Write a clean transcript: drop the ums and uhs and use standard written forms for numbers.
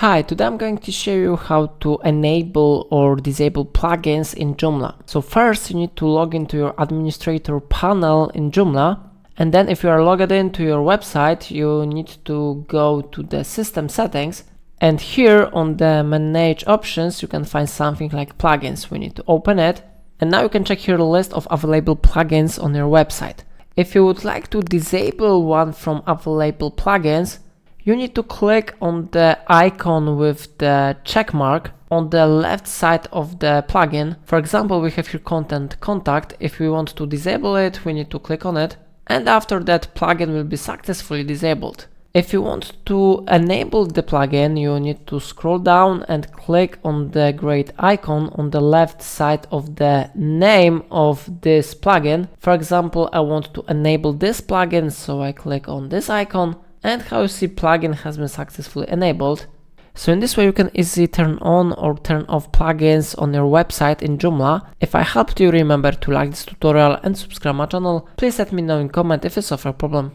Hi, today I'm going to show you how to enable or disable plugins in Joomla. So first you need to log into your administrator panel in Joomla, and then if you are logged into your website, you need to go to the system settings, and here on the manage options you can find something like plugins. We need to open it, and now you can check here the list of available plugins on your website. If you would like to disable one from available plugins, you need to click on the icon with the check mark on the left side of the plugin. For example, we have here content contact. If we want to disable it, we need to click on it, and after that plugin will be successfully disabled. If you want to enable the plugin, you need to scroll down and click on the great icon on the left side of the name of this plugin. For example, I want to enable this plugin, so I click on this icon, and how you see plugin has been successfully enabled. So in this way you can easily turn on or turn off plugins on your website in Joomla. If I helped you, remember to like this tutorial and subscribe my channel. Please let me know in comment if you suffer a problem.